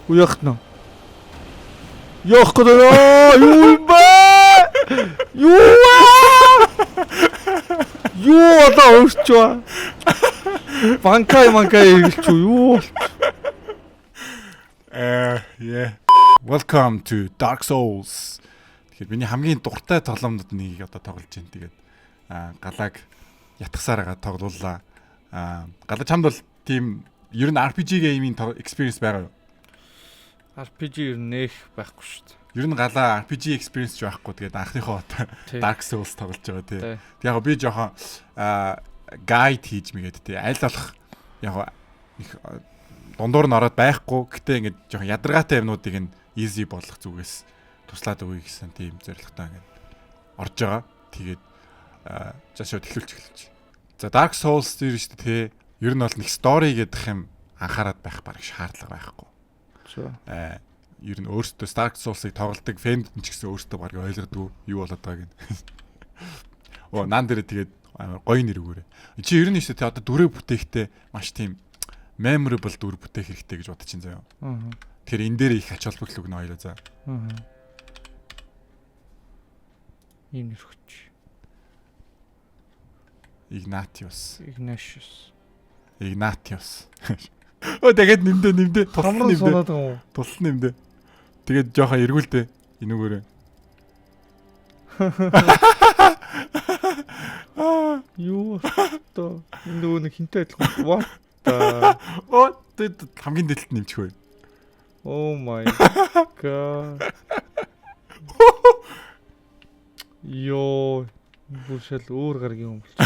Яах нь. Яах гэдэг юу юм бэ? Юу одоо өөрчөө. Банкай хэлчихв юу болчих. Yeah. Welcome to Dark Souls. Тэгэхээр миний хамгийн дуртай тоглоомнууд нэгийг одоо тоглож байна. Тэгээд галаг ятгсараа тоглууллаа. Галаа чамд бол тийм ер нь RPG game-ийн experience байгаа юу? RPG ер нь нэх байхгүй шүү дээ. Ер нь галаа RPG experience ч байхгүй. Тэгээд анхныхоо Dark Souls тоглож байгаа тий. Тэг яг би жоохон guide хийж мэгээд тий. Аль болох яг их дундуур нь ороод байхгүй. Гэтэ ингээд жоохон ядаргаатай юмнуудыг нь easy болгох зүгээс туслаад өгье гэсэн тийм зорилготой ингээд орж байгаа. Тэгээд жашаа эхлүүлж. За Dark Souls дээр шүү дээ тий. Ер нь бол нэг story гэдэг юм анхаарал байх бараг шаардлага байхгүй. Ер нь өөртөө Dark Souls-ыг тоглодог фэн ч гэсэн өөртөө баг ойлгодгүй юу болоод байгааг нь. Оо наан дээр тэгээд гоё нэр өгөөрэй. Чи ер нь шүү дээ одоо дүрээ бүтээхтэй маш тийм memorable дүр бүтээх хэрэгтэй гэж бодчих заяа. Тэгэхээр энэ дээр их ач холбогдол өгнө хоёлоо за. Ийм нэр өгч. Ignatius. Оо тэгээд нэмдэ. Тулсан нэмдэ. Тэгээд жоохон эргүүлдэ энүүгээрээ. Юу одоо энэ нөгөө нэг хинтэй адилхан. What? Оо тэд хамгийн дэлд нэмчихвээ. Oh my god. Йоо, бүшэл өөр гаргийн юм болчих.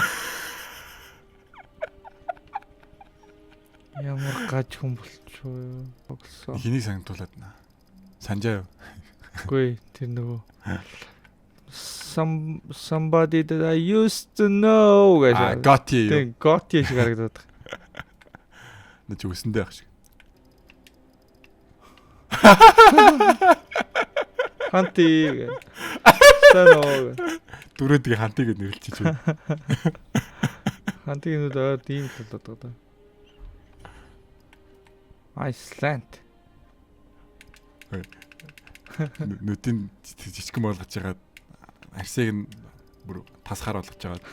Ямар гаж хүн болчихвоо. Огсон. Хэнийг санагдуулаад наа. Санжаа юу? Гүй тэр нөгөө somebody that I used to know гэж. Got you. Тэг got you шиг харагдаад. Нэ ч үсэндээ ах шиг. Ханти. Санаа. Дүрээдгийг хантыг гэж нэрлэлчих үү. Хантыг нүд тийм болоод байгаа. Iceland. Нүдийн жижигхэн болгож байгаа арсыг нь бүр тасгаар болгож байгаа.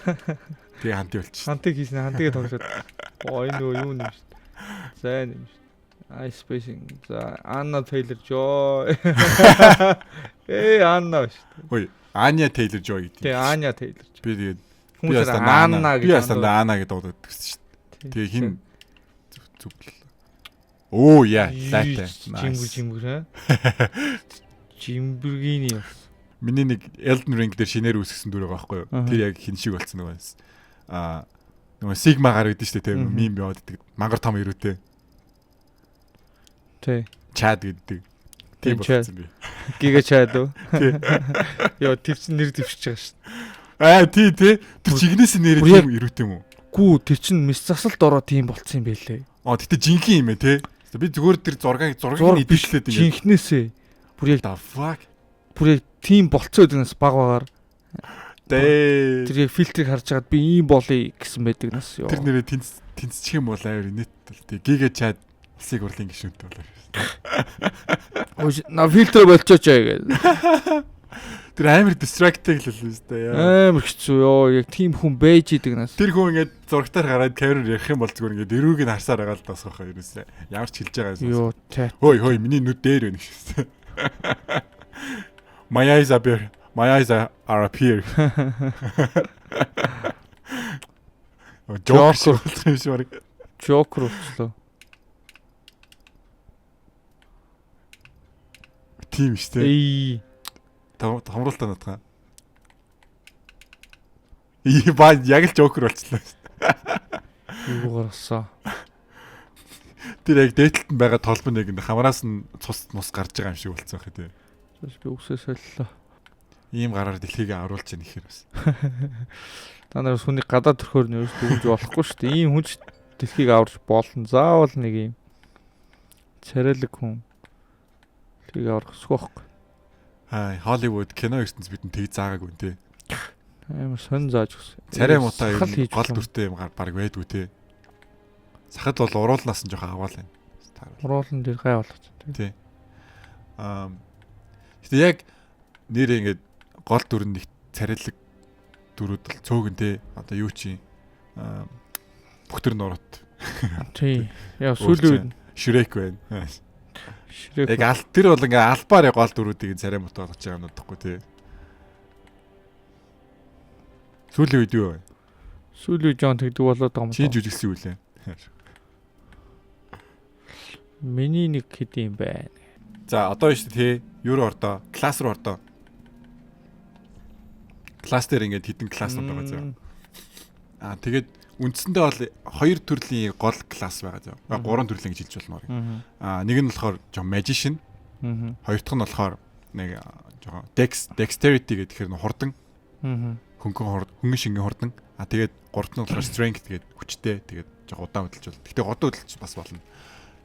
Тэгээ ханти болчих. Хантыг хийснэ, хантыг тоглоод. Оо энэ нөгөө юу юм шүү. Сайн юм шүү. Ice Spacing. За Anna Taylor-Joy. Anna шүү. Ой, Anya Taylor-Joy гэдэг. Тэгээ Anya Taylor-Joy. Би тэгээд хүмүүс Anna би ясанда Anna гэдэг дууддаг гэсэн шүү. Тэгээ хин зүг. Оо яа, лайтай. Жимбэр Жимбэргийн юм. Миний нэг Elden Ring дээр шинээр үүсгэсэн дүр байгаа байхгүй юу? Тэр яг хин шиг болсон нөгөөс. Нөгөө Sigma гар гэдэг шүү дээ, тийм мим яваад гэдэг. Мангар том ирүүтэй. Тэ. Chad гэдэг. Тийм болсон би. Giga Chad уу? Яа, тэр чинь нэр дэвшиж тий. байгаа шүү. Тэр чигнээс нэрээ тийм ирүүтэй юм уу? Гүү, тэр чинь мис засалд ороо тийм болцсон юм байлээ. Гэтэ жинхэнэ юм ээ, тий. Би зүгээр тэр зургийг идэлээд ингэ. Жинхнээсээ. Бүр яг the fuck. Бүр яг тийм болцоо гэдэгнээс баг багаар. Дээ. Тэр яг фильтрийг харж хагаад би ийм болъё гэсэн байдаг нас ёо. Тэр нэрээ тэнцчих юм бол авир инээт бол тий. Giga Chad улсыг урлын гишүүнтэй болоо. Ой, на фильтр болчихооч гэдэг. Тэр амар distracted л л үстэй яа. Амар хэцүү ёо. Яг тийм хүн байж идэг нас. Тэр хүн ингээд зургатаар гараад камераар ярих юм бол зүгээр ингээд эрүүг нь харсаар байгаа л тасгах ерөөсөө. Ямар ч хэлж байгаа юм. Ёо, тэ. Хөөе, миний нүд дээр байна гэсэн. My eyes are up here. Joker болчихсон юм шиг баг. Joker болчихлоо. Тийм шүү дээ. Томруултаа надгаа. Баа яг л Joker болчихлоо. Юу гаргасан. Тэр яг дээдлэлт байгаа толбон яг хамраас нь цус мус гарч байгаа юм шиг болцсон хэ тий. Би үсээ солилоо. Ийм гараар дэлхийг аруулж яах гэхээр бас. Та нар хүний гадаад төрхөөр нь ерөөс дүгнж болохгүй шүү дээ. Ийм хүч дэлхийг аварч болно. Заавал нэг юм царайлаг хүн дэлхийг аврах эсвэл. Hollywood кино ертөнц бидэнд тэг заагаагүй тий. Амар сонь зааж өгсөн. Царай муутай гол дүртэй юм баг байдгүй тий. Сахад бол уруулнаас нь жоохон аваал байна. Уруулан дээр гай болгоч. Тий. Гэтэ яг нэр ингээд гол дүр нэг царайлаг дүрүүд л цөөгөн тий. Одоо юу чи бүхтэр нурууд. Тий. Яа сүүлийн Шрек байна. Шрек. Яг тэр бол ингээ албаар гол дүрүүдийг царай мот болгож байгаа юм дахгүй тий. Сүүлийн үед юу вэ? Сүүлийн Жон тэгдэг болоод байгаа юм. Чи жүжигсэн юу лээ? Миний нэг хэд юм байна. За одоо биш тий. Юу руу ордоо? Класс руу ордоо. Класс дээр ингээд хідэн класснууд байгаа зөө. Тэгээд үндсэндээ бол хоёр төрлийн гол класс байгаа зөө. Гурван төрлийн гэж хэлж болно. Нэг нь болохоор жоо magician. Хоёр дахь нь болохоор нэг жоо dexterity гэдэг хэрэг хурдан. Хөнгөн шингийн хурдан. Тэгээд гурав дахь нь болохоор strength гэдэг хүчтэй. Тэгээд жоо удаан хөдөлж бол. Гэхдээ удаан хөдөлж бас болно.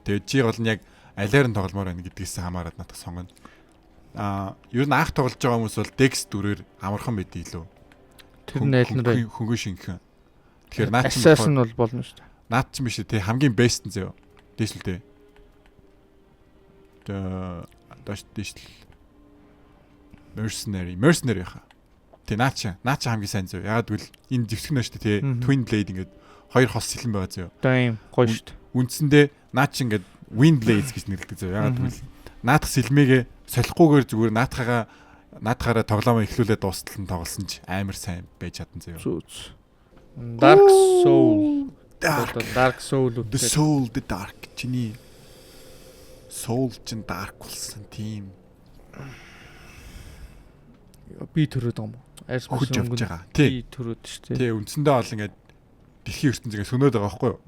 Тэгээд чи бол нь яг алиар нь тогломоор байна гэдгээс хамаарат надад сонгоно. Ер нь анх тоглож байгаа хүмүүс бол dex дүрээр амархан мэдээ илүү. Тэр нь аль нь хөнгөн шингхэн. Тэгэхээр наад чинь assassin бол болно шүү дээ. Наад чинь биш тий хамгийн best нь зөө. Дээшлээ. Дээшл. Mercenary яха. Тий наад чинь хамгийн сайн зөө. Ягаад гэвэл энэ зэвсгэн нь шүү дээ тий twin blade ингээд хоёр хос сэлэн байгаа зөө. Тийм гоё шүү дээ. Үндсэндээ наад чинь ингээд wind blades гэж нэрлэдэг зөө. Ягаад гэвэл наадах сэлмээгээ солихгүйгээр зүгээр наадахаараа тоглоомоо эхлүүлээд дуустал нь тоглосон ч амар сайн байж чадсан зөө. Dark Soul. Dark Soul. The Soul, the Dark. Чиний soul чин dark болсон тийм. Би төрөөд юм. Айс хүч явж байгаа. Тий. Төрөөд шүү дээ. Тий, үндсэндээ бол ингээд дэлхийн ертөнцийг сөнөөд байгаа байхгүй юу?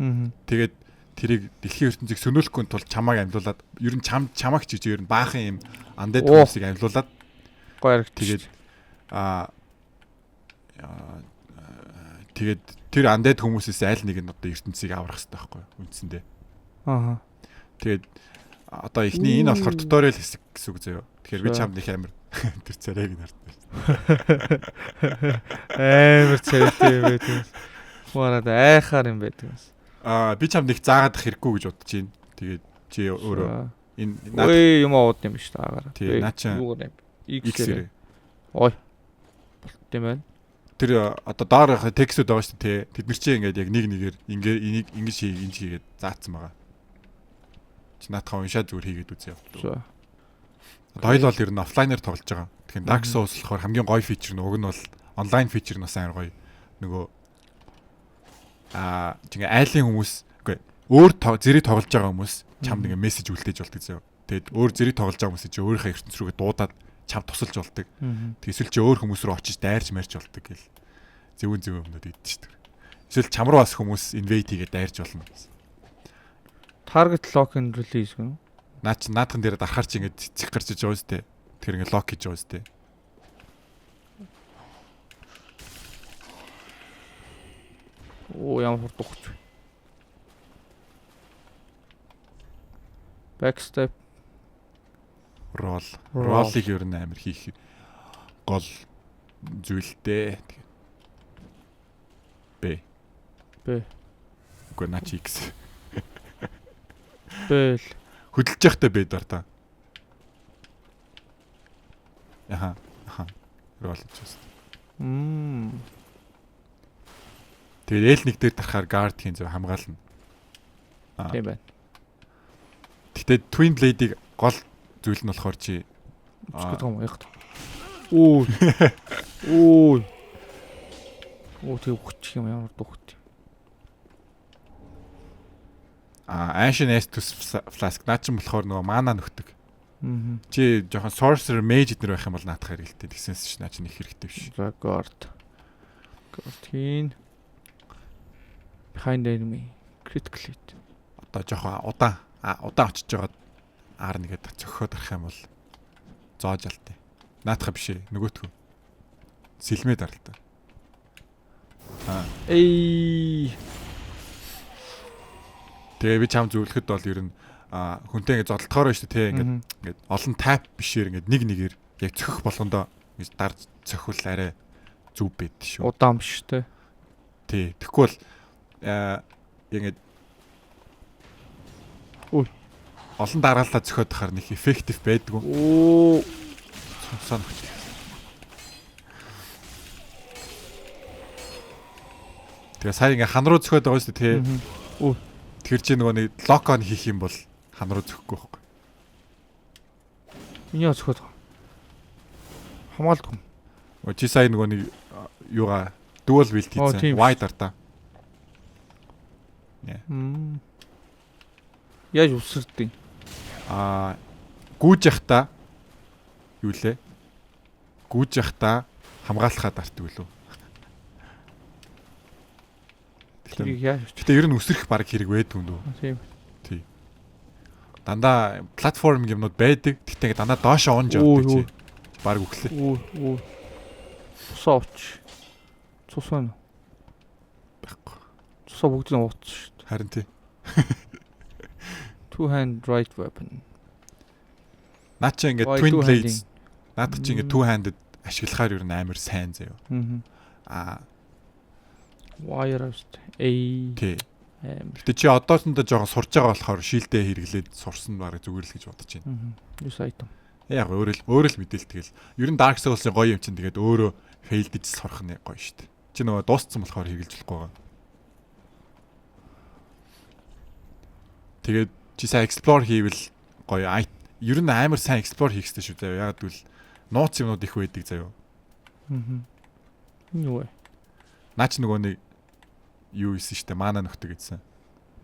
Тэгээд тэрийг дэлхийн ертөнцийг сөнөөлөхгүй тул чамааг амьлуулад ер нь чамааг ч гэж ер нь баахан юм undead хүмүүсийг амьлуулад гоё харагд. Тэгээд тэр undead хүмүүсээс аль нэг нь одоо ертөнцийг аврах хэрэгтэй байхгүй юу? Үндсэндээ. Тэгээд одоо эхний энэ болохоор туториал хэсэг гэсэн үг заяа. Тэгэхээр би чамд их амар тэр царайг нь хартна. Амар царайтай юм байдаг. Хуараад айхаар юм байдаг. Би чамд их заагаад хэрэггүй гэж бодож байна. Тэгээд чи өөрөө энэ юм аваад юм биш таагаар. Тий, наа чи X-ээр. Ой. Болт юм байна. Тэр одоо доор текстүүд байгаа шүү дээ. Тэд нар чи ингээд яг нэг нэгээр ингэж хийгээд заацсан байгаа. Чи наатахаа уншаад зүгээр хийгээд үзье. Одоо хоёул бол ер нь офлайнаар тоглож байгаа. Тэгэхээр Dark Souls болохоор хамгийн гоё фичер нь уг нь бол онлайн фичер нь бас амар гоё. Нөгөө тэгээ айлын хүмүүс үгүй өөр зэрэг тоглож байгаа хүмүүс чамд ингээ мессеж үлдээж болдог зөө. Тэгэд өөр зэрэг тоглож байгаа хүмүүс чи өөрийнхөө ертөнц рүүгээ дуудаад чам тусалж болдог. Эсвэл чи өөр хүмүүс рүү очиж дайрч марж болдог гэл. Зөвүүн өмнөд ийдэж шүү дээ. Эсвэл чам руу бас хүмүүс invade хийгээд дайрч болно. Target lock and release гэнэ. Наадхан дээр дарахаар чи ингээ цэцэг гарч иж байгаа үстэй. Тэгэхээр ингээ лок хийж байгаа үстэй. Оо ямар хурдухч. Backstep. Roll-ыг ер нь амар хийх гол зүйлтэй. Б. Үгүй наач X. Бэл. Хөдөлж явахтай бэд бар та. Аха. Roll хийж байна. Тэгээд L1 дээр тарахаар guard хийн зөв хамгаална. Тийм байна. Гэтэ Twin Blade-ийг гол зүйл нь болохоор чи яг. Оо тэг хүч юм ямар духт. Ancient Estus Flask наа чинь болохоор нөгөө мана нөхдөг. Чи жоохон Sorcerer Mage эднэр байх юм бол наатах хэрэгтэй. Тэгсэнс чи наа чинь их хэрэгтэй биш. За guard хийн. Behind enemy critical hit. Одоо жоохон удаан очиж байгаа R1-гээд цохиод арах юм бол зоож алтай. Наатах биш ээ. Нөгөөтгөө. Сэлмээ даралтай. Тэгээ би чам зөвлөхөд бол ер нь хүнтэй ингэ зодтолтохоор байна шүү дээ. Ингээд олон тайп бишээр ингээд нэг нэгээр яг цохих болгондоо ингэж дарж цохивол арай зүв байд шүү. Удаан биш те. Тий. Тэгэхгүй бол ингээд олон дараалал зөхиод хахаар нэг effective байдгүй. Оо. Цонцоо нөхч. Тэгээ сая ингээ хан руу зөхиод байгаа шүү дээ тий. Оо. Тэр чинь нөгөө нэг локон хийх юм бол хан руу зөхгүй байхгүй. Миний зөхиод. Хамгаалдаг юм. Чи сая нөгөө нэг юугаа dual wield хийсэн. Wide артаа. Яаж үсэрдэг? Гүүж явахта юу лээ? Гүүж явахта хамгаалахад артдаг үлээ. Гэтэ ер нь үсрэх баг хэрэг байдаг юм дөө. Тийм. Тий. Дандаа платформ юмнууд байдаг. Гэтэ дандаа доошоо онж явдаг чи. Баг өглөө. Оо. Сооч. Цусаа. Баггүй. Цусаа бүгдийг ууц шүү дээ. Харин тий. Two hand right weapon. Наа чи ингээд twin blades. Наад чи ингээд two handed ашиглахаар ер нь амар сайн заяа. Wire-ст тий. Гэтэ чи одоосондоо жоохон сурж байгаа болохоор шилдэ хэрэглээд сурсан баг зүгээр л гэж бодож байна. Юу сайтам. Яг өөрөө л мэдээл тэгэл. Ер нь Dark Souls-ын гоё юм чинь тэгээд өөрөө failed гэж сурах нь гоё шүү дээ. Чи нөгөө дууссан болохоор хэрэгжилж болохгүй байгаа. Тэгээд чи сайн explore хийвэл гоё. Ер нь амар сайн explore хийх хэрэгтэй шүү дээ. Яг гэвэл нууц юмнууд их байдаг заяа. Юу вэ? Наач нөгөө нэг юу исэн штэ мана нөхдөг гэсэн.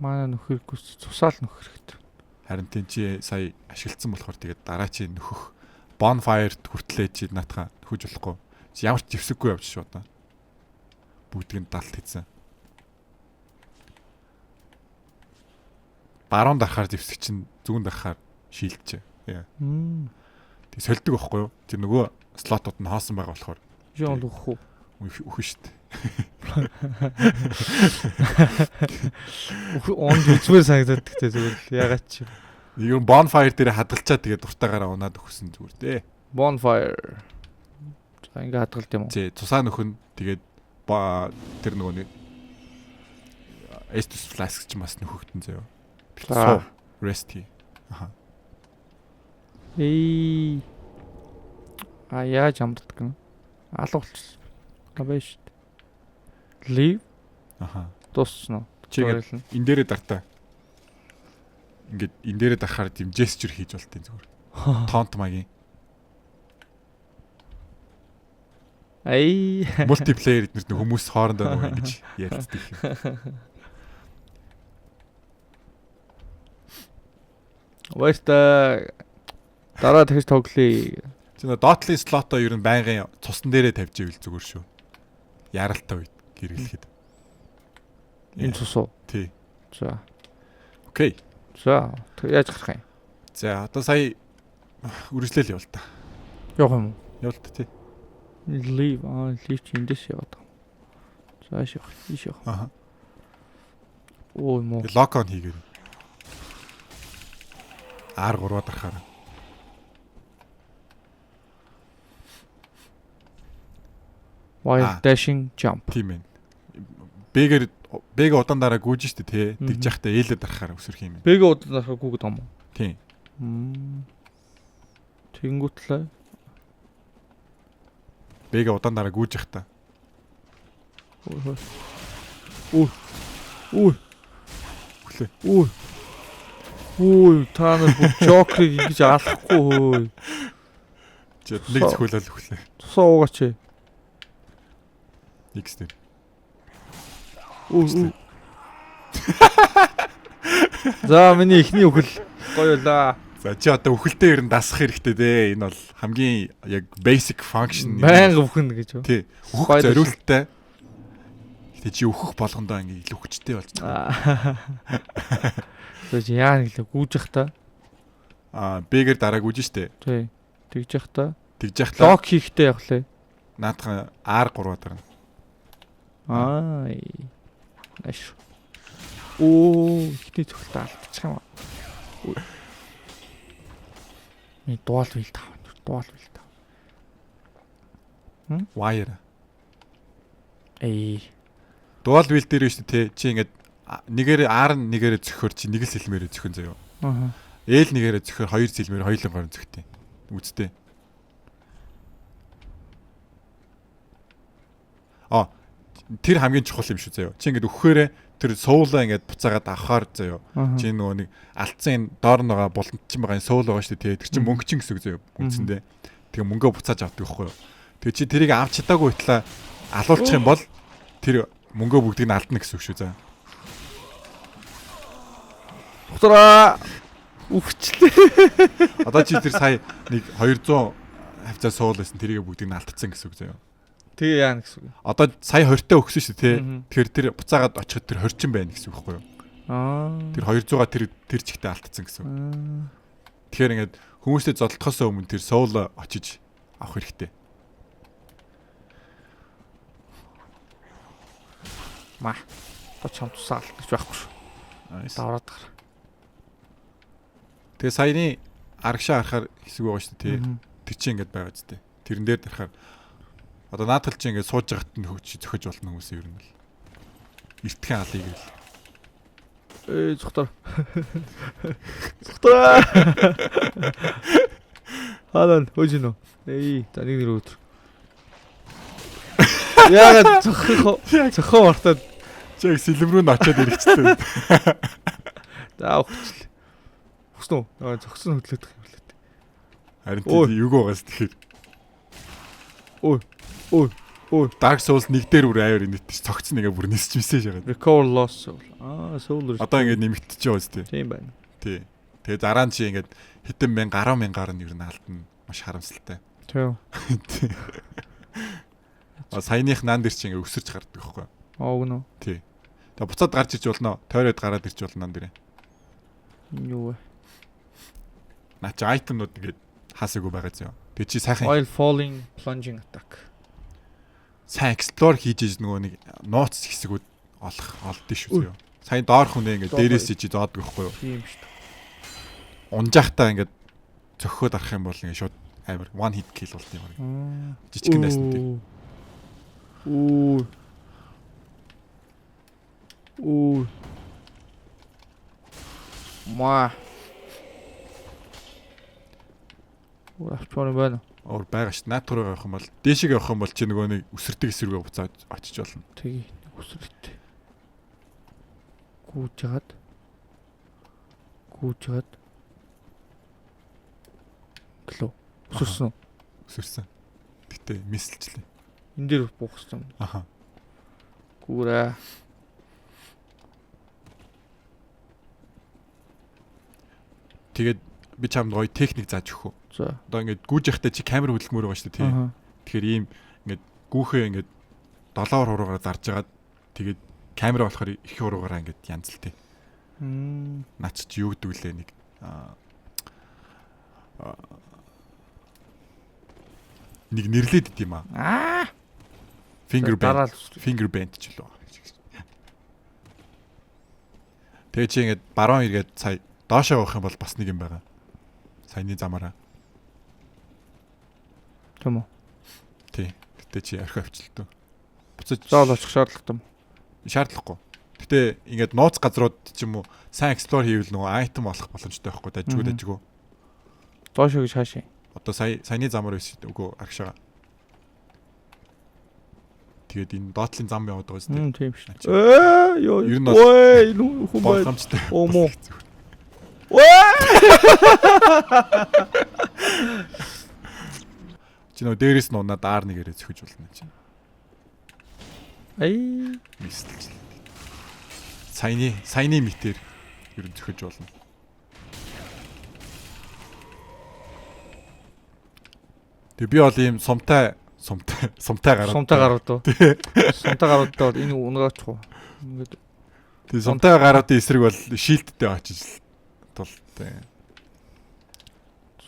Мана нөхөргүй цусаал нөхөр хэрэгтэй. Харин тийм чи сая ашигласан болохоор тэгээд дараа чи нөхөх bonfire хүртлээ чи наатаха нөхөж болохгүй. Чи ямар ч зевсэггүй явж шүү одоо. Бүгдийг нь далт хийсэн. Баруун дарахаар зевсэг чинь зүүн дарахаар шилдэж. Тэг сольдог байхгүй юу? Тэр нөгөө слотууд нь хоосон байгаа болохоор. Жон өгөх үү? Өгөх штэ. Он үзмээр санагдаад гэхдээ зүгээр л ягаад ч юм. Нэг юм bonfire дээр хадгалчаа тэгээд дуртаагаараа унаад өгсөн зүгээр дээ. Bonfire. За ингээ хадгалт юм уу? Тий, цусаа нөхөн тэгээд тэр нөгөө нэг Estus flask ч бас нөхөгдөн заяа. Суу resty. Яаж амддаг юм? Алга болчихсон. Габэш. Leave. Дуусна. Чи энэ дээрээ дартаа. Ингээд энэ дээрээ дарахаар тийм gesture хийж болтын зүгээр. Тонт магийн. Multiplayer эднэрт хүмүүс хоорондоо нөгөө ингэж ярьдаг юм. Вайста дараа тэгж тоглоё. Чи нөө Dotly slot-оо ер нь байнгын цусн дээрээ тавьж ивэл зүгээр шүү. Яралтай үед гэргэлэхэд. Энэ цус уу? Тий. За. Окей. За, яаж гарах юм? За, одоо сая үргэлжлэл явал та. Явах юм уу? Явал та тий. Leave эндээс яваад. За, ийш явах. Оо юм уу. Lock on хийгээд. R3-аар дарахаар. While dashing jump. Тийм ээ. Бэг удаан дараа гүйж штэ тий. Тэгж яхтаа ээлээ дарахаар өсөрх юм. Бэг удаан дарахаар гүйгээд юм уу? Тийм. Тэнгүүтлээ. Бэг удаан дараа гүйж яхтаа. Та нар жокрыг ингэж алахгүй хөөе. Чи нэг зөвхөлөл өглөө. Тусаа уугаач. X-тэй. За миний ихний үхэл гоё лаа. За чи одоо үхэлтэй ер нь дасах хэрэгтэй дээ. Энэ бол хамгийн яг basic function. Байнга үхнэ гэж. Тий. Үхэх зориулттай. Гэтэ чи үхэх болгондоо ингээ илүү хүчтэй болж байгаа. Тэгэж яа нэг л гүйж явах та. Бэгээр дараа гүйж штэ. Тий. Тэгж явах та. Тэгж явах та. Лок хийхтэй явах лээ. Наадхан R3-аар дарна. Наш. Ихний цогтой алдчих юм аа. Ми дуал бил тав. Wire. Дуал бил дээр шүү дээ. Чи ингээд нэгээр R нэгээр зөхөр чи нэг л сэлмээрээ зөхөн заяа. Ээл нэгээрээ зөхөр 2 зэлмээр хоёулангаар зөхтэй. Үзтээ. Тэр хамгийн чухал юм шүү заяа. Чи ингээд өгөхөөрээ тэр суулаа ингээд буцаагаад авахаар заяа. Чи нөгөө нэг алдсан доор нэгаа булантчин байгаа суул байгаа шүү дээ. Тэр чин мөнгө чин гэсэн үг заяа. Үндсэндээ. Тэгээ мөнгөө буцааж авдаг байхгүй юу? Тэгээ чи тэрийг авч чадаагүй байтлаа алуулчих юм бол тэр мөнгөө бүгдийг нь алдна гэсэн үг шүү заяа. Дотороо өвчлээ. Одоо чи тэр сая нэг 200 хавцаа суул байсан тэрийг бүгдийг нь алдсан гэсэн үг заяа. Тэгээ яана гэсэн үг. Одоо сая 20-таа өгсөн шүү дээ. Тэгэхээр тэр буцаагаад очиход тэр 20 байна гэсэн үг байхгүй юу? Тэр 200-а тэр чигтээ алдсан гэсэн үг. Тэгэхээр ингээд хүмүүстэй зодтолтохоос өмнө тэр соул очиж авах хэрэгтэй. Маа. Точон тусаал гэж байхгүй шүү. Давраад гар. Тэгээ саяны арагшаа харахаар хэсэг байгаа шүү дээ. Тэр чинь ингээд байгаа зү. Тэрэн дээр дарахаар одоо наадхал чи ингээд сууж байгахт нь зөхөж болно хүмүүсээ ер нь л. Эртхэн алыг л. Зүхтар. Зүхтар. Хаан хөөжинөө. За нэг нэр өдөр. Яагаад зөхөө ортод чи сэлэм рүү н очиод ирэхчтэй. За өгчлээ. Хүснэ үү? Зөксөн хөдлөд юм лээ. Харин тийм юг байгаас тэгэхээр. Ой. Dark Souls 1 дээр бүр аяар инээдэж цогцсон нэгэ бүр нисч мессеж байгаа. Recover lost soul. Soul. Одоо ингэ нэмэгдэж байгаа үстэй. Тийм байна. Тий. Тэгээ зарaan чи ингэ хэдэн мянга 10,000-аар нь ер нь алдна. Маш харамсалтай. Тийм. Саяных наан дээр чи ингэ өсөрч гардаг байхгүй. Гэнэ. Тий. Тэгээ буцаад гарч иж болно. Тойроод гараад ирж болно наан дээр. Юу вэ? Наа чи айтемнууд ингэ хаасаагүй байгаа зөө. Тэгээ чи сайхан While falling plunging attack. Сайн explore хийж нөгөө нэг нууц хэсгүүд олдсон шүү зөө. Сайн доор хүнээ ингэ дээрээс ичиж зоодог байхгүй юу? Тийм шүү дээ. Унжаахтаа ингэ зөхөхөд арах юм бол ингэ шууд амар one hit kill болт юм. Жижигхэн дайснууд. Оо. Ма. Авчмаар байна. Ор байгаа ш. Наад тураа явах юм бол дээшээ явах юм бол чи нөгөө нэг өсөрдөг эсрүүгээ буцаад очиж болно. Тэгье. Өсөрт. Гүүжгаад. Гэлөө. Өсөрсөн. Өсөрсөн. Гэтэ мисэлчлээ. Энд дээр буух гэсэн. Аха. Гүүрээ. Тэгээд би чамд гоё техник зааж өгөх үү? За. Одоо ингээд гүйж явахдаа чи камер хөдөлмөр байгаа шүү дээ, тийм. Тэгэхээр ийм ингээд гүүхээ ингээд 7 хуруугаар дарж агаад тэгээд камера болохоор их хуруугаараа ингээд янзлтээ. Наач чи юу гэдэг лээ нэг нэг нэрлээд ид юм аа. Finger band ч лөө. Тэгээ чи ингээд баруун эргээд сая доошоо явах юм бол бас нэг юм байгаа. Саяны замаараа. Тэм үү? Тий. Гэтэ чи орхи авчлаа. Буцаж заал очих шаардлагатай юм. Шаардлагагүй. Гэтэ ингээд нууц газрууд ч юм уу сайн explore хийвэл нөгөө item олох боломжтой байхгүй дажгүй. Доошоо гэж хаашаа. Одоо саяны замаар байсан үгүй аргашаа. Тэгээд энэ доотлын зам яваад байгаа зү. Тийм шүү. Ёо. Ой, хүн бай. Оо мо. Чи нөө дээрээс нь унаа даар нэгээрээ зөхөж болно чи. Ай. Мисэлж. Саяны митээр ер нь зөхөж болно. Тэг би бол ийм сумтай гараад. Сумтай гарууд уу? Сумтай гаруудтай бол энэ унгаач уу? Ингээд тэг сумтай гаруудын эсрэг бол шилдтэй очиж тултай.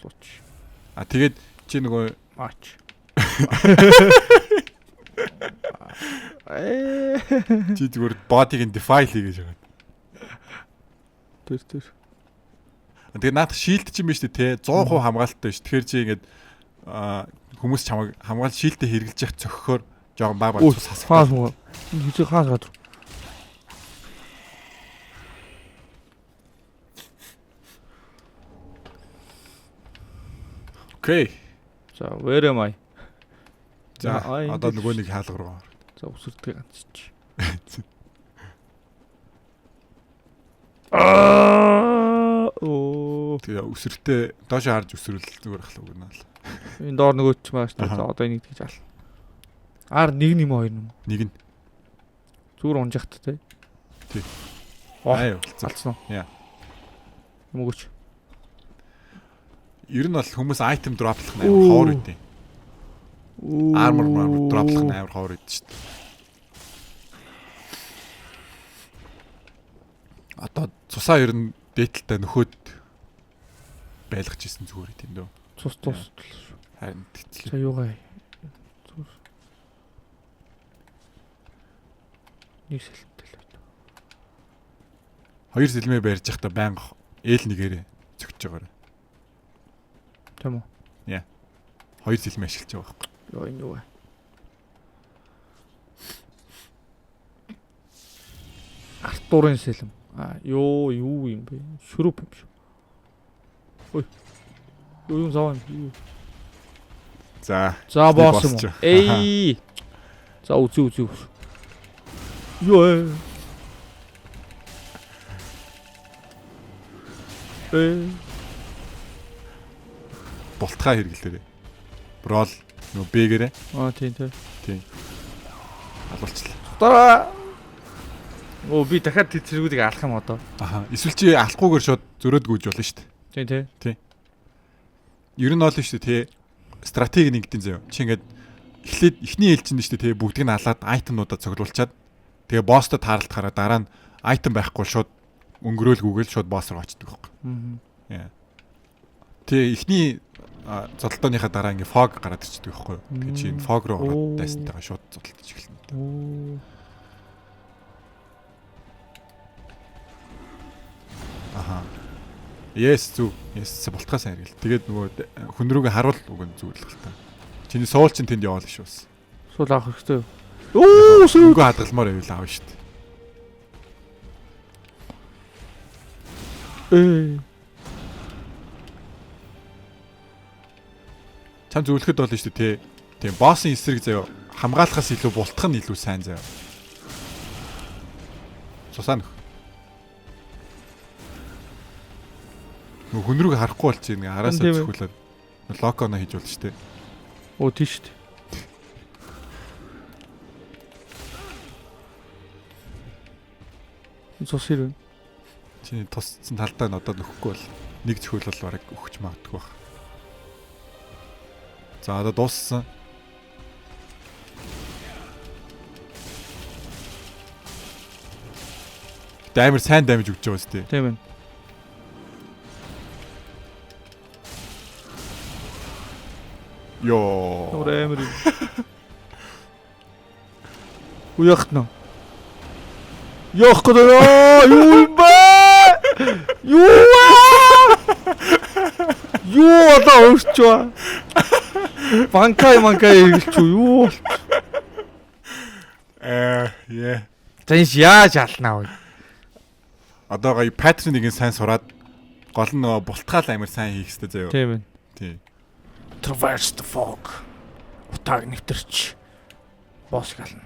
Сууч. Тэгээд чи нөгөө Мач. Чи зүгээр бодиг нь defile хийж байгаа. Тэр. Тэгээд наадах шилд ч юм биш үү те 100% хамгаалалттай биш. Тэгэхээр чи ингээд хүмүүс чамайг хамгаалал шилдэ хэрглэж явах цохихоор жоохон баг цус хасах. Хэзээ хаан гадар. Окей. За where am I? За одоо нөгөө нэг хаалга руу. За өсөрдгийг ганцч. Тэгээ өсөртөө доош харж өсрөл зүгээр ахлаа үг наа. Энэ доор нөгөөч маш та. За одоо энийг тэгж ал. Ар нэг юм хоёр юм. Нэг нь зүгээр унжихт те. Тий. Аа алдсан уу? Яа. Мөгөч. Ер нь бол хүмүүс item дроплох нь амар ховор үдээ. Armor дроплох нь амар ховор үдээ шүү дээ. Одоо цусаа ер нь дээдэлтэй нөхөд байлгаж исэн зүгээр тийм дөө. Цус. Харин тэгтлээ. За юугаа. Цус. Нэг сэлэнтэй л байна. Хоёр сэлмээ барьж явахдаа байнга ээл нэгээрээ зөгж байгаарай. Тийм үү? Яа. Хоёр сэлмээ ашиглаж байгаа байхгүй. Йоо энэ юу вэ? Артурын сэлэм. Юу юм бэ? Шүрүп юм шүү. Ой. Юу зав юм. За босс юм. Эй. За үзүү. Юу болтхаа хэрэглээрээ. Брол нөө бэгэрээ. Тийм. Алуулчлаа. Дараа. Би дахиад тэцэргүүдийг алах юм одоо. Эсвэл чи алахгүйгээр шууд зөрөөд гүйж болно шүү дээ. Тийм. Ер нь бол шүү дээ, стратеги нэгдэн заяа. Чи ингээд эхлээд эхний ээлжинд шүү дээ, бүгдийг нь алаад айтемнуудаа цуглуулчаад тэгээ босстой тааралтахаараа дараа нь айтем байхгүй шууд өнгөрөөлгүйгээл шууд босс руу очдөг байхгүй. Яа. Тэгээ эхний зодолтооныхаа дараа ингээ фог гараад ирчихдэг байхгүй. Тэгээ чи энэ фог руу ороод дайсантайгаа шууд зодолтож эхэлнэ. Yes зүг. Yes болтгоо сайн хэрэгэл. Тэгээд нөгөө хүн рүүгээ харуул үг нь зүгэлэх л та. Чиний суул чинь тэнд яваал шүү бас. Суул авах хэрэгтэй. Үгүй хадгалмаар байвал аав шүү дээ. Чам зөвлөхөд болно шүү дээ, тийм боссын эсрэг заяа хамгаалахаас илүү бултах нь илүү сайн заяа. Сусаа нөх. Хүн рүүгээ харахгүй болчих юм. Араасаа зөвхөлээд локоно хийж болно шүү дээ. Оо тийш шүү дээ. Сус ирвэн. Чиний тусцсан талдаа нь одоо нөхгүй бол нэг зөвхөл бол бараг өгч магадгүй баг. За одоо дууссан. Амар сайн дамж өгч байгаа шүү дээ. Тийм ээ. Йоо. Орэмэр. Уяхтна. Ёх гэдэг юу юм бэ? Юу одоо өрчөө. Банкай ирэлч юу? Яа. Тэнс яаж алнаа вэ? Одоо гоё паттерныг сайн сураад гол нь нөгөө бултгаал амар сайн хийх хэрэгтэй заяа. Тийм ээ. Тийм. Traverse the fog. Утаг нэвтэрч. Босс гална.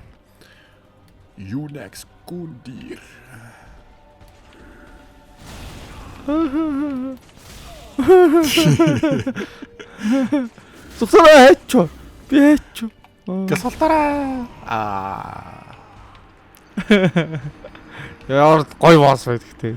Unex Gundir. Сусараа хайч. Би хайч. Гасалтараа. Яар гой босс байдаг те.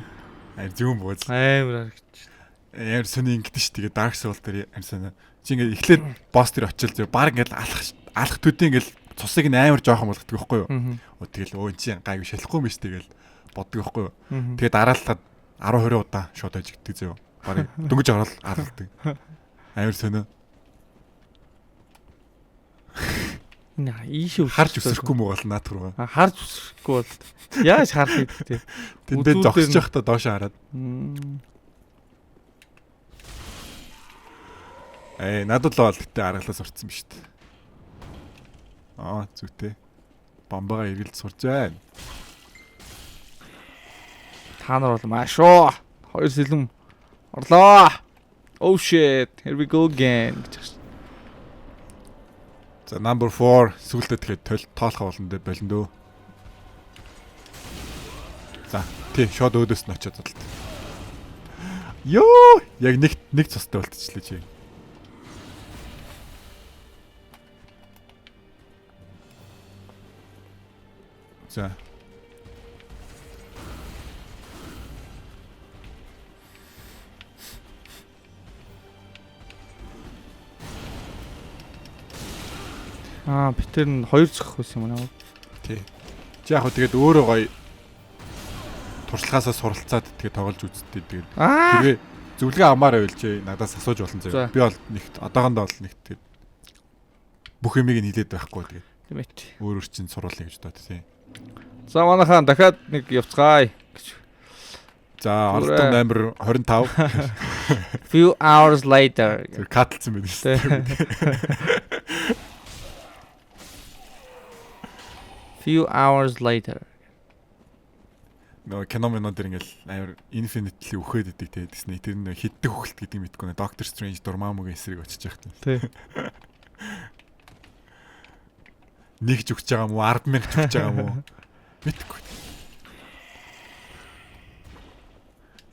Зүүн бууз. Амар харагч. Амар сони ингэдэж ш. Тэгээ Dark Souls дээр амар сони. Чи ингээд эхлээд босс дээр очил зөв баг ингээд алах төдий ингээд цусыг амар жоохон болгодог байхгүй юу? Тэгэл өө чи гайгүй шалахгүй юм ш. Тэгэл боддог байхгүй юу? Тэгээ дараалахад 10-20 удаа шууд ажигддаг зөв. Баг дөнгөж орол алалдаг. Амар сони. Наа ийшээ харж өсөхгүй мүү бол наат руу. Харж өсөхгүй бол яаж харах юм те. Тэндээ зогсож явахдаа доошоо хараад. Надад л бол гэтээ аргалаас урцсан биз дээ. Зүйтэй. Бомбагаа эргэлж сурч байна. Та нар бол маш уу. Хоёр сэлэм орлоо. Oh shit, here we go again. За number 4 сүултээ тэгэхээр тоолох болно дээ болон дөө. За тий шууд өөдөөс нь очиод бодлоо. Йоо яг нэг цустай болтчихлээ чи. За битэр нь 2 зөх байсан юм аа. Тий. Чи яг хөө тэгээд өөрөө гоё туршлагаасаа суралцаад тэгээд тоглож үзтээ тэгээд тэгээ зөвлөгөө амаар байвал чи надаас асууж болно заяа. Би бол нэгт одоохондоо бол нэгт тэгээд бүх юмыг нийлээд байхгүй тэгээд. Тийм ээ. Өөрөөр чинь суруулъя гэж бодод тий. За манайхаа дахиад нэг явцгаая гэж. За оролдсон номер 25. Few hours later. Катлсан байдаг шүү дээ. Few hours later. Нөө киномонод ингээл амар infinitely үхээд идэг те гэснэ. Тэр нөө хиддэг хөлт гэдэг юм мэдгүй нэ. Doctor Strange Dormammu-гийн эсрэг очиж яах юм. Тий. Нэг ч өгч байгаа юм уу? 10,000 ч өгч байгаа юм уу? Мэдгүй.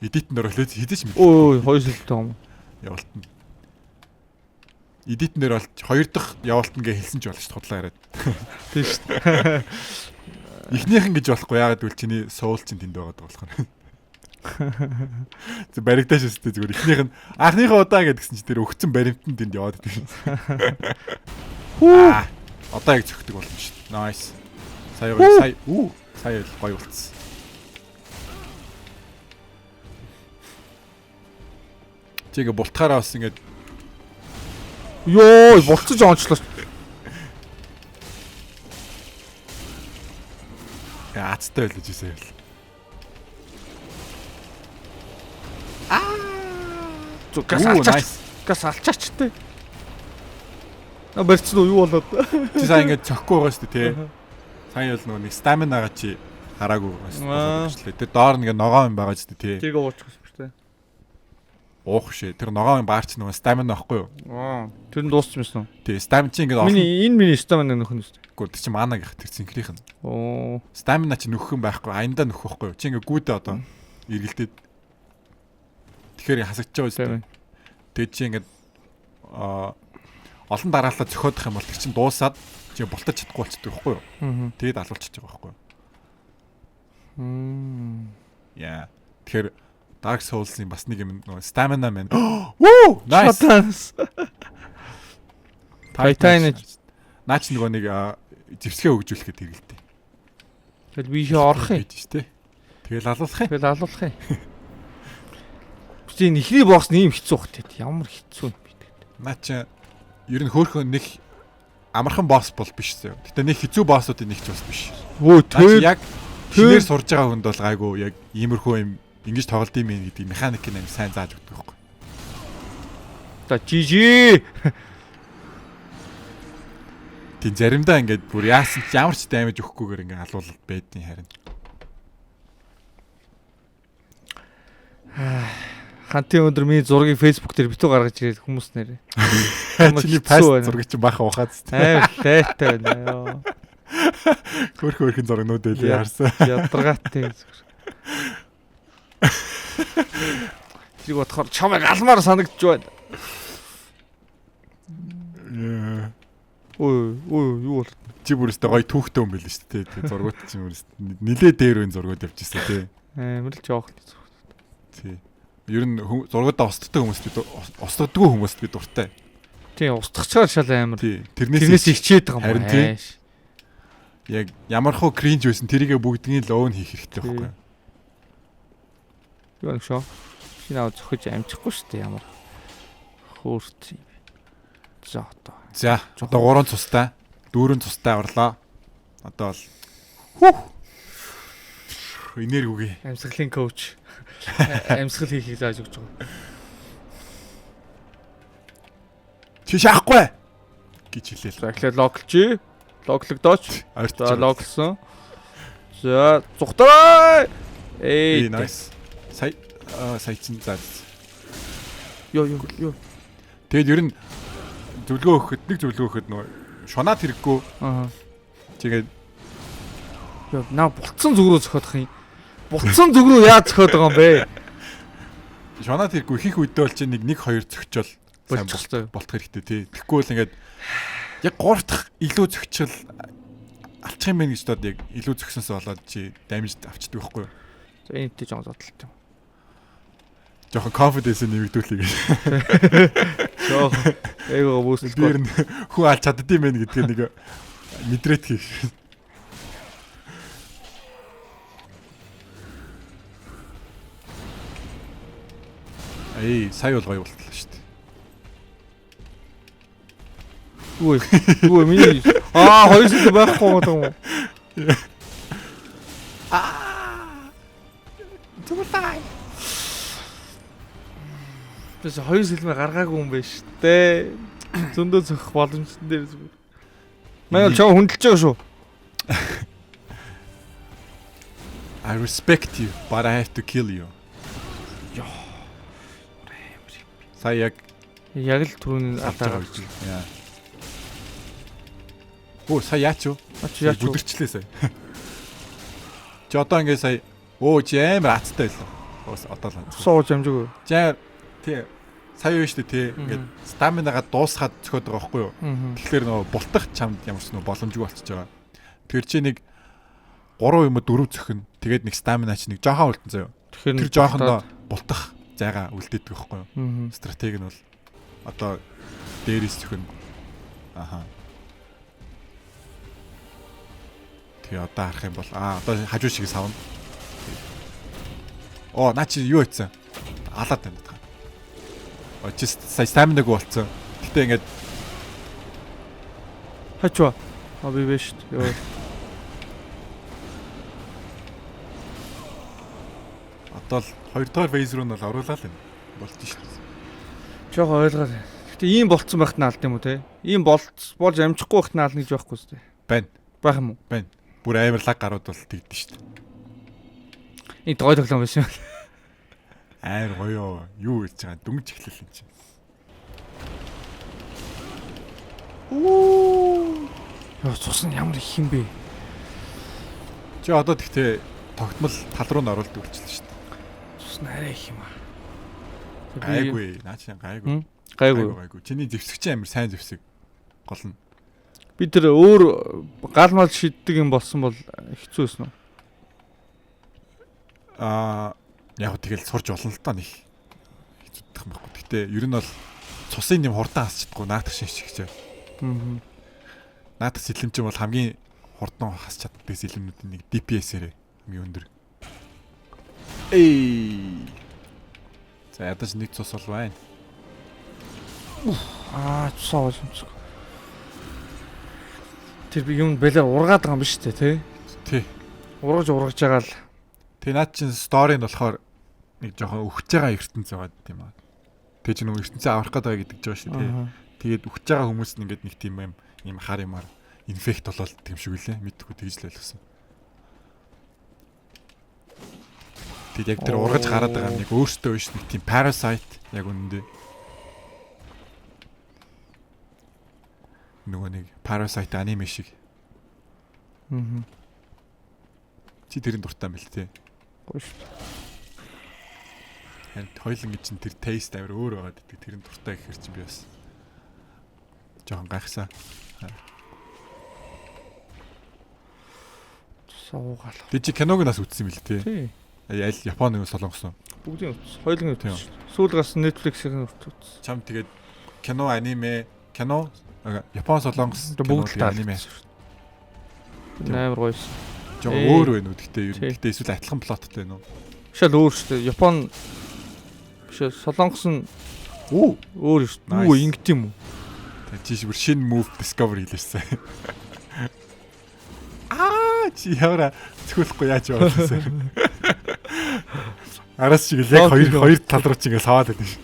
Эдитэн дээр бол хэдэж мэдгүй. Өө, хоёр сүлтэй юм. Явуултан. Эдитэн дээр бол 2 дахь явуултан гэж хэлсэн ч болно шүү худлаа яриад. Тийм шүү. Эхнийхэн гэж болохгүй яагаад гэвэл чиний соул чинь тэнд байгаа болохоор. Зөв баригдаж өстэй зүгээр эхнийх нь анхныхаа удаа гэдгсэн чинь тэр өгцөн баримтанд тэнд яваад идэв. Одоо яг зөгтөг болно шүү дээ. Nice. Сая гоё болцсон. Чигээ бултахаараа бас ингэж ёо болцож онцлоо. Яацтай байлж ийсэн юм. Гас алчаач тээ. Барьцсан уу юу болоод? Чи сая ингэж цохгүй байгаа шүү дээ тий. Сая бол нөгөө нэг стаминагаа чи хараагүй байгаа шүү дээ. Тэр доор нэг ногоо юм байгаа шүү дээ тий. Тийг уучих шүү дээ. Уух шээ. Тэр ногоон баарч нөгөө стамина байхгүй юу? Тэр нь дуусчихсан уу? Тий, стамина чи ингэж миний стамина нөхөн үү? Гэхдээ тэр чи мана гэх тэр цэнхрийнх нь. Стамина чи нөхөх юм байхгүй, аяндаа нөхөх байхгүй юу? Чи ингэ гүйдэ одоо эргэлдээд. Тэгэхээр хасагдж байгаа шүү дээ. Тэгээд чи ингэ олон дараалал зөхиодох юм бол тэр чин дуусаад чи бултаж чадахгүй болчихдог байхгүй юу? Тэгээд алуулчихж байгаа байхгүй юу? Яа. Тэгэхээр Dark Souls-ийн бас нэг юм нөгөө stamina man. Woo! Nice. Titan наач нөгөө нэг зэвсгээ өгжүүлэхэд хэрэгэлтэй. Тэгэл би орох юм гэж тий. Тэгэл алуулах юм. Би нэхний бокс нэм хэцүү хөхтэй. Ямар хэцүү юм бэ? Наач ер нь хөөхөн нэг амархан босс бол биш зөө. Гэтэ нэг хэцүү боссуудын нэг ч бас биш. Тэр яг шинээр сурж байгаа хүнд бол гайгүй яг иймэрхүү юм ингэж тоглолт юм гэдэг механик нь сайн зааж өгдөг байхгүй. За GG. Тийм заримдаа ингээд бүр яасан ч ямар ч даймаж өгөхгүйгээр ингээд алуулаад байдیں۔ Харин. Хантын өндөр миний зургийг Facebook дээр битүү гаргаж ирээд хүмүүс нэрээ. Чиний паст зургийг чи баахан ухаад тест. Тайтай байна. Хөрхөн зургнууд байлээ харсан. Ядаргаатай. Тэрийг бодохоор чамайг алмаар санагдж байна. Ой, юу бол чи бүрээсээ гоё түүхтэй юм байл шүү дээ. Тэгээ зургууд чи бүрээсээ нилээ дээр үн зургууд явж ирсэн тий. Амар л жоох зургууд. Тий. Ер нь зургуудаа устддаг хүмүүст би устдаггүй хүмүүст би дуртай. Тий, устгахчаар шал амар. Тий. Тэрнээс ичээд байгаа юм байна. Яг ямар хөө кринж байсан тэрийгэ бүгднийг л оон хийх хэрэгтэй байхгүй юу? Юу шоо? Шинэ ав зөхөж амжихгүй шүү дээ ямар хөөрц юм бэ. За одоо. За одоо 3 цустай 4 цустай орлоо. Одоо бол энерги үгүй. Амьсгалын коуч. Амьсгал хийхийг зааж өгч байгаа. Чи шаахгүй гэж хэлээ. За эхлээд логлж. Логлогдооч. За логлсон. За зүгтараа. Nice. Сая чин заа. Ёо. Тэгээд ер нь зөвлөгөө өгөхөд нөө шунаад хэрэггүй. Аа. Тэгээд ёо наа булцсан зүг рүү зөхөдөх юм. Булцсан зүг рүү яаж зөхөд байгаа юм бэ? Шунаад хэрэггүй ихэнх үедээ бол чи 1-2 зөхчөөл сайн болтох хэрэгтэй тий. Тэгэхгүй бол ингээд яг 3 дахь илүү зөхчөл алчих юм байна гэж дод яг илүү зөхсөнсөө болоод чи дамж авчдаг байхгүй юу? За энэ тийм жоо зодтолтой. Жохон confidence нэмэгдүүлээ гэж. Жохон эйгоо бүүсэлж би хүн алж чаддсан байх гэдгээ нэг мэдрээд хийх. Сая бол гоё болтлоо шүү дээ. Үгүй миний хоёр зүйл байхгүй юм уу? Зүгтэй. Тэс хоёр сэлмэ гаргаагүй юм байна шүү дээ. Зөндөө зөх боломжтой дээр зүгээр. Манай чоо хүндэлж байгаа шүү. I respect you, but I have to kill you. Сая яг л түрүүний алдаа гарч. Сая яач юу? Бүдэрчлээ сая. Чи одоо ингэ сая чи амар аттай байлаа. Одоо л. Сууж амжиг. Тий. Сая юу штэ тий. Ингээд стаминагаа дуусгаад зөхөд байгаа байхгүй юу? Тэгэхээр нөгөө бултах чамд ямар ч нөгөө боломжгүй болчихж байгаа. Тэр чи нэг 3 юм 4 зөхөн. Тэгээд нэг стамина чи нэг жоохон үлдэн заяа. Тэр жоохондоо бултах зайгаа үлдээдэг байхгүй юу? Стратеги нь бол одоо дээрээс зөхөн. Аха. Тэгээ одоо харах юм бол одоо хажуу шиг савна. Наа чи юу хийцэн? Алаад байна даа. Чи сая стаминаг болцсон. Гэтэ ингээд хачва. Би биш ёо. Одоо л 2 дахь фейз руу нь бол оруулаа л юм. Болт шүү дээ. Жохоо ойлгоод. Гэтэ ийм болцсон байхад нь алд юм уу те? Ийм болж амжихгүй байхад нь ална гэж байхгүй зү. Байна. Байх юм уу? Байна. Бүр амар лаг гарууд бол тэгдэж шүү дээ. Энэ гой тоглоом биш юм. Амар гоёо. Юу хийж байгаа дүнж эхлэл юм чи. Яа цусна ямар их юм бэ? Чи одоо тэгтээ тогтмол тал руу нь оруулдаг болчихлоо шүү дээ. Цусна арай их юм аа. Гайгүй. Наа чи гайгүй. Гайгүй. Чиний зэвсэгч амар сайн зэвсэг. Гол нь. Би тэр өөр гал мал шиддэг юм болсон бол хэцүү байсан уу? Яг тэгэл сурж болно л та нэг хэцүүдэх юм байхгүй. Гэтэ ер нь бол цусын юм хурдан хасч чадахгүй наадах шинжчихчээ. Наадах сэлэмч бол хамгийн хурдан хасч чаддаг сэлэмнүүдийн нэг DPS-ээр хамгийн өндөр. За ядаж нэг цус бол байна. Цусаа болчихсон. Тэр би юм бэлэр ургаад байгаа юм биш үү те? Тий. Ургаж байгаа л. Тэгээ наад чин стори нь болохоор нэг жоохон өгч байгаа ертөнц байгаа юм аа. Тэгээ чи нөгөө ертөнцөө аврах гэдэг гэж байгаа шүү тий. Тэгээд өгч байгаа хүмүүс нь ингээд нэг тийм юм хар юмар инфект болоод тийм шиг үлээ. Мэдхгүй тэгж л байлгасан. Тэгээд яг тэр ургаж гараад байгаа нэг өөртөө биш нэг тийм parasite яг үнэндээ. Нөгөө нэг parasite аниме шиг. Чи тэрийн дуртай юм бэл тээ. Гоё шүү. Хойлон гэж чинь тэр taste амар өөр байгаад идэг. Тэрийн дуртай гэхэр чинь би бас жоохон гайхсан. Суугаал. Тэг чи киног нас үзсэн мэл тээ. Тий. Аль Японы уу Солонгос уу? Бүгдийн үзсэн. Хойлон үзсэн. Сүүл гарсан Netflix-ийн үзсэн. Чам тэгээд кино, аниме, Япон, Солонгос бүгд аниме. Амар гоё. Жоо өөр байна уу? Гэтэ эсвэл адилхан плоттой байна уу? Шал өөр шүү дээ. Япон биш Солонгос нь өөр шүү дээ. Юу ингэт юм уу? Чи бүр шинэ move discover хийлээсэн. Чи яара зөвхөхгүй яаж явуулсан. Араас шиг л яг хоёр тал руу чи ингэ саваад байдаг шүү.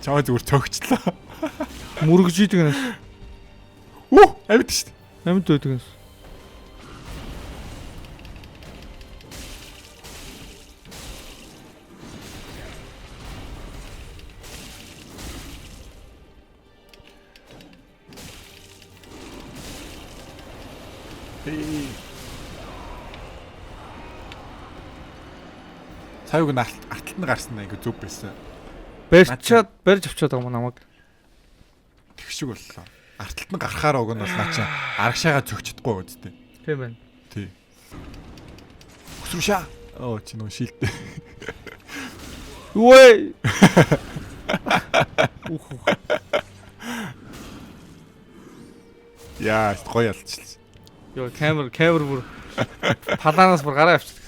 Чаа зүгээр цогцлоо. Мөргөж идэг нас. Амьд шүү. Амьд байдаг нас. Цаавыг алталт нь гарсан айгу зүв байсан. Барьж авчаад байгаа юм намайг. Тэгшиг боллоо. Арталт нь гарахаар уг нь бол наа чи арагшаага зөгчдөхгүй үсттэй. Тийм байна. Тий. Өсрөшаа. Оо чи нөө шилдэ. Үгүй. Яа, гоё ялчихлаа. Йоо, камер бүр паланаас бүр гараа авчих.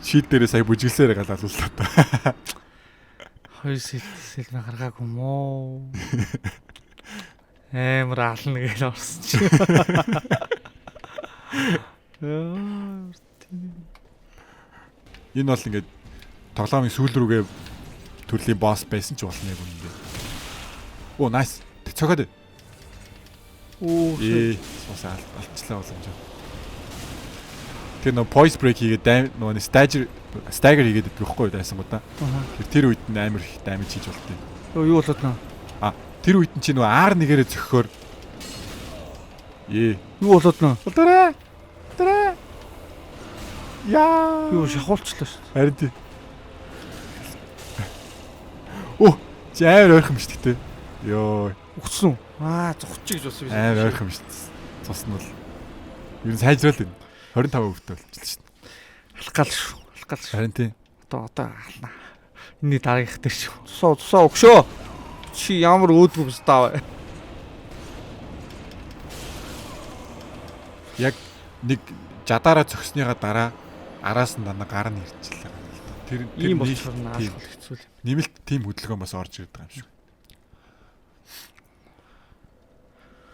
Шийд дээрээ сая бүжиглсээр галаа л та. 2 сэлмэ гаргаагүй юм уу? Амар ална гэж орсон чи. Энэ бол ингээд тоглоомын сүүл рүүгээ төрлийн босс байсан ч болно яг үнэндээ. Оо, nice. Цогоод. Сосаа алчлаа боломж. Тэр нөө poise break хийгээд нөгөө stagger хийгээд идэх байхгүй байсан гоо та. Тэр үед нь амар их damage хийж болтой. Юу болоод нөө? Тэр үед нь чи нөгөө R1-ээрээ зөхөхөөр юу болоод нөө? Тараа. Яа. Юу шахуулчлаа шүү дээ. Харин тий. Чи амар ойрхон биш тэгтээ. Йоо. Угцсан уу? Зогчих гэж болсон биш. Амар ойрхон биш. Цус нь бол ер нь сайжрал энэ 25% болчихлоо шүү дээ. Алхаал шүү. Харин тий. Одоо ална. Энийний дараагийнх дээр шүү. Тусаа өгшөө. Чи ямар өөдрөг став. Яг нэг жадаараа зөкснийгаа дараа араас нь дандаа гар нь ирчихлээ. Тэр ийм болохоор наашгүй хэцүү л. Нэмэлт тим хөдөлгөөн бас орж ирдэг юм шиг.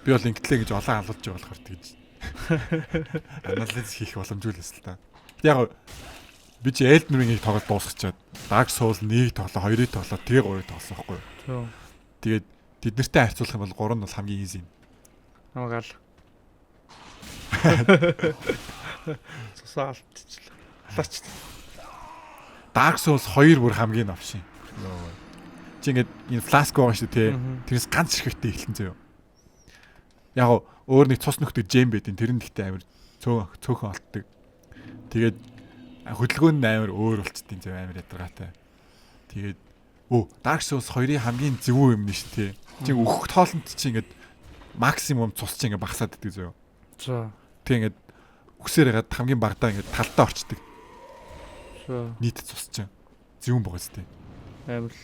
Би бол ингэтлээ гэж олон алуулж байгаа болохоор тэгж анализ хийх боломжгүй л эсэл та. Яг би чи Elden Ring-ийг тоглож дуусгачаад Dark Souls 1-ийг тоглоо, 2-ыг тоглоо, тэгээ 3-ыг тоглосон байхгүй юу? Тэгээд тэд нартай харьцуулах юм бол 3 нь бол хамгийн easy юм. Намгаал. Цусаа алтчихлаа. Алаач. Dark Souls 2 бүр хамгийн новшин. Чи ингээд энэ flask байгаа шүү дээ, тэрнээс ганц ширхэгтэй эхэлсэн зөө. Яг өөр нэг цус нөхдөг gem байдیں۔ Тэр нь ихтэй амар цөөхөн олддог. Тэгээд хөдөлгөөн нь амар өөр болчтой зөө амар ядаргаатай. Тэгээд Dark Souls 2-ын хамгийн зөвүү юм нь шүү дээ. Чи өөхөх тоолонд чи ингээд максимум цус чи ингээд багасаад иддэг зөө. За. Тэг ингээд үсээр ягаад хамгийн багадаа ингээд талтаа орчдөг. Нийт цус чинь зөвүүн байгаа зү. Амар л.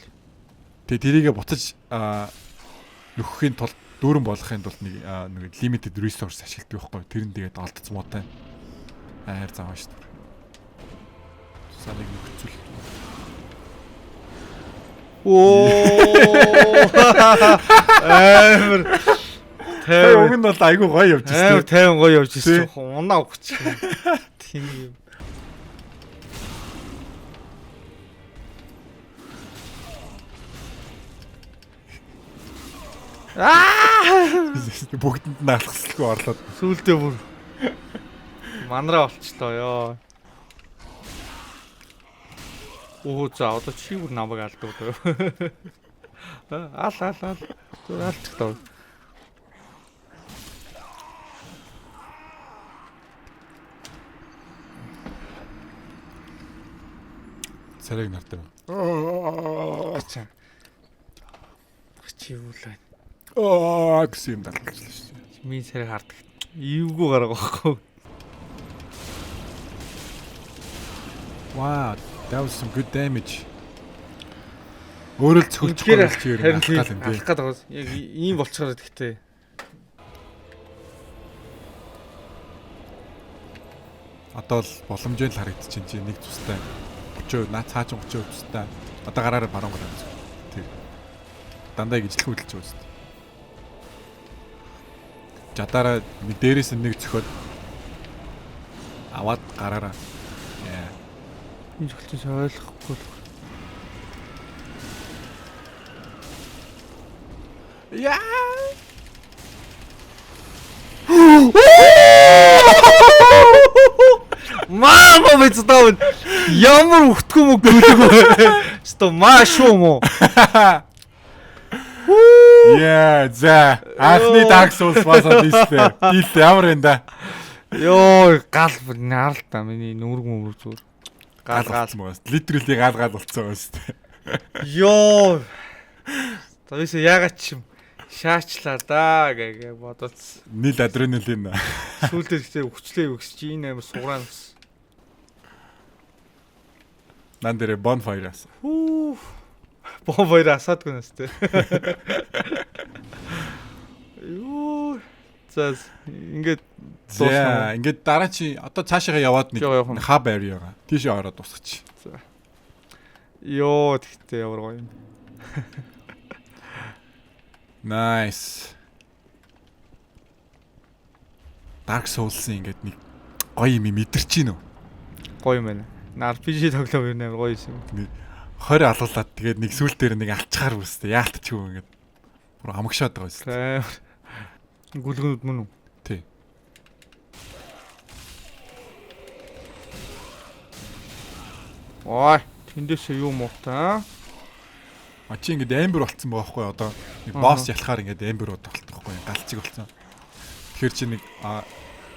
Тэгээ тэрийгэ буцаж нөхөхийн тулд дүүрэн болохын тулд нэг limited resource ашигладаг байхгүй. Тэр нь тэгээд олдцмуутай. Хайр зааваа шүү дээ. Цусаалыг нөхцөл. Амар. Уг нь бол айгүй гоё явж байна. 50 гоё явж байна. Унаа өгч. Тийм юм. Бүгдэнд нь алхасалгүй орлоод сүүлдээ бүр манараа болчлоо ёо. За одоо чи бүр намайг алдуу. Алчих тав. Царайг нартай. Чи юу л байна. Гэсэн юм далгалж шүү. Миний царайг хардаг. Эвгүй гараа байхгүй. Wow, that was some good damage. Өөрөө л цөлж байгаа чи ер нь алхаад юм дээ. Алхаад байгаа. Яг ийм болцохоор гэхдээ. Одоо л боломжтой л харагдчихээн чи нэг цустай 30% наа цааш 30% цустай. Одоо гараараа баруун гараа. Тэр дандаа ижлэх хөдөлж байгаа шүү. Жадаараа дээрээс нэг зөхөд аваад гараараа. Энэ зөвхөн ойлгохгүй л. Яа. Мамо мэдсэн ямар өгтгөө мө гүлэг вэ? Сто маш юм уу? Яа, за. Анхны Dark Souls басаад листэй. Дийлт ямар энэ да. Йоо, гал наарлаа миний нүрэг мөрөг зүгээр. Гал маас. Literally гал болцсон байгаа шүү дээ. Йоо. Тавис яагаад ч юм шаачлаа да гэж бодоц. Нийл адреналин. Сүүлдээ ихтэй өвчлээ өгсөж энэ амар суграа нас. Нан дээр bonfire ас. Bonfire асаадгүй нас тэ. Юу. Зас ингээд дуусна. Ингээд дараа чи одоо цаашаа яваад нэг hub area-га тийшээ ороод дуусгач. За. Йоо тэгтээ ямар гоё юм. Nice. Dark Souls-ийн ингээд нэг гоё юм мэдэрч гин үү? Гоё юм байна. RPG тоглоом юу нээр гоё юм. 20 алуулаад тэгээд нэг сүүл дээр нэг алчгаар үстэй яалтчихгүй ингээд. Бүр амгшаад байгаа юм. Гүлгэнүүд мөн үү? Тий. Ой, тэндээсээ юу муутай аа? Чи ингээд амбер болцсон байгаа байхгүй одоо нэг босс ялахаар ингээд амбер болдог байхгүй галцыг болцсон. Тэгэхээр чи нэг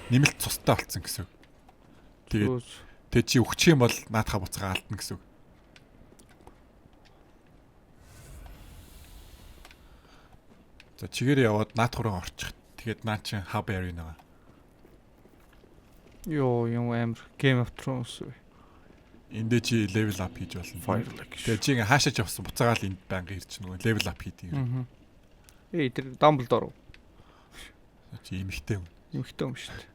нэмэлт цустай болцсон гэсэн. Тэгээд чи өгчих юм бол наадхаа буцаага алдна гэсэн. За чигээр яваад наадхураа орчих. Тэгээд наа чи hub area нэга. Йоо, юм амбер Game of Thrones. Эндээ чи level up хийж болно. Тэгээ чи ингээ хаашаач явсан буцаагаал энд байнга ирж нөгөө level up хийдэг. Тэр Dumbledore. Чи эмхтэй юм. Эмхтэй юм шүү дээ.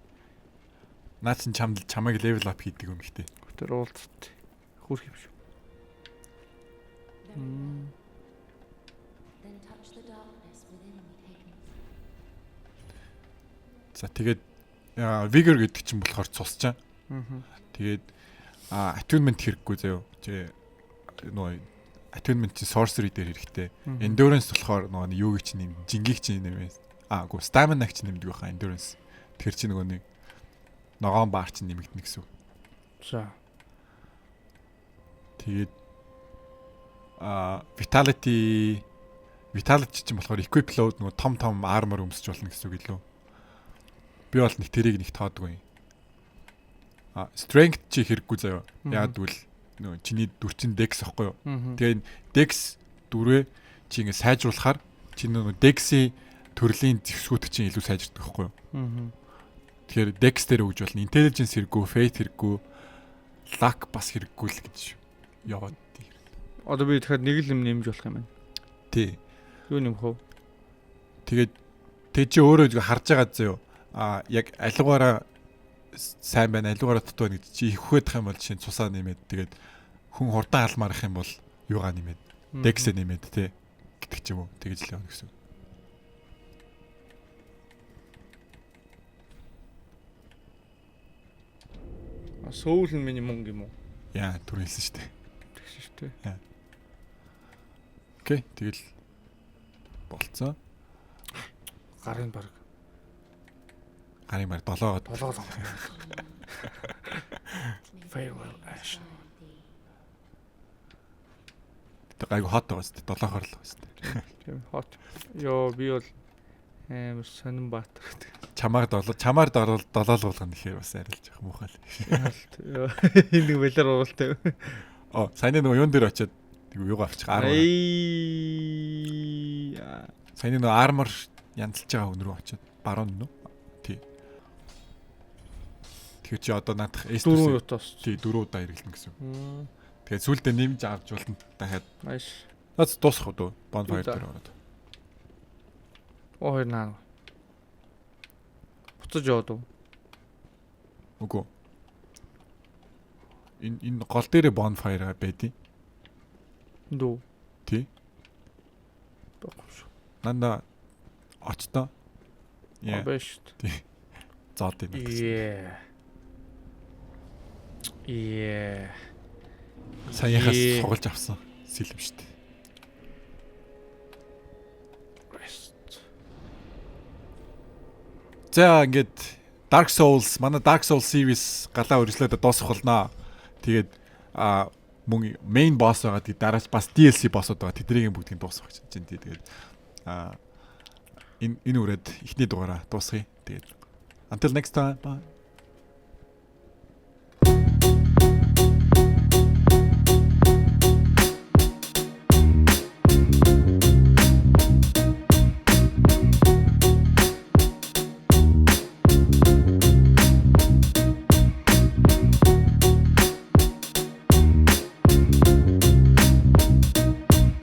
Наа чин чамайг level up хийдэг юм ихтэй. Тэр уулзт. Хүрх юм шүү. За тэгээд vigor гэдэг чинь болохоор цус чаа. Тэгээд attunement хэрэггүй заяо. Чи нөгөө attunement чи sorcery дээр хэрэгтэй. Endurance болохоор нөгөө юу гэж нэм, жингийг чи нэмээс. Гоо stamina гэж нэмдэг байхаа endurance. Тэр чи нөгөө нэг ногоон баар чи нэмэгдэнэ гэсэн. За. Тэгээд vitality чинь болохоор equip load нөгөө том armor өмсөж болно гэсэн үг илүү. Би бол нэг тэрийг нэг тоодгүй. Strength чи хэрэггүй заяа. Яагаад гэвэл нөгөө чиний дүр чин dex ахгүй юу? Тэгээд dex дүрээ чи ингэ сайжруулахаар чи нөгөө dex-ийн төрлийн зэвсгүүд чинь илүү сайжирдаг хгүй юу? Тэгэхээр dex дээр өгж болно. Intelligence хэрэггүй, faith хэрэггүй, luck бас хэрэггүй л гэж яваад тий. Одоо би тэгэхээр нэг л юм нэмж болох юм байна. Тий. Юу нэмэх вэ? Тэгээд чи өөрөө харж байгаа заяа. Яг аливаараа сайн байна, аливаараа дутуу байна гэж чи их хөөх юм бол жишээ нь цусаа нэмээд тэгээд хүн хурдан алмаарах юм бол юугаа нэмээд dex-ээ нэмээд тий гэдэг ч юм уу. Тэгэж л явна гэсэн. Soul нь миний мөнгө юм уу? Яа, түр хэлсэн шүү дээ. Тэгсэн шүү дээ. Окей, тэгэл болцсон. Гарын баг 7-оод. Farewell Ash. Гайгүй хот байгаа шүү дээ. 7-оор л байгаа шүү дээ. Тийм хот. Йоо, би бол амар сонин баатар гэдэг. Чамаар 7 болгоно гэхээр бас арилж явах муухай л. Йоо, энэ нэг балар ууралтай. Саяны нөгөө юун дээр очиод юугаа авчих армор. Саяны нөгөө армор янзлж байгаа хүн рүү очиод баруун нү. Тэгэхээр чи одоо наадах S4 утас. Тий 4 удаа хэрэглэнэ гэсэн. Тэгээд сүулдэ нэмж авч болно дахиад. Nice. Наац дуусах уу? Bonfire дээр ороод. Хоёр наа. Буцаж яваад уу? Үгүй. Энэ гол дээрээ bonfire байдیں۔ Дүү. Тий. Нанда очтоо. Яа. Бэшт. Тий. Зоод юм. Саяхаас сугалж авсан сэлэм штэ. За ингээд Dark Souls манай Dark Souls series галаа үргэлжлээд дуусах болно. Тэгээд мөн main boss байгаа. Тэгээд дараач бас DLC boss-ууд байгаа. Тэднийг бүгдийг дуусгах гэж байна. Тэгээд энэ үрээд ихний дугаараа дуусгая. Тэгээд until next time. Bye.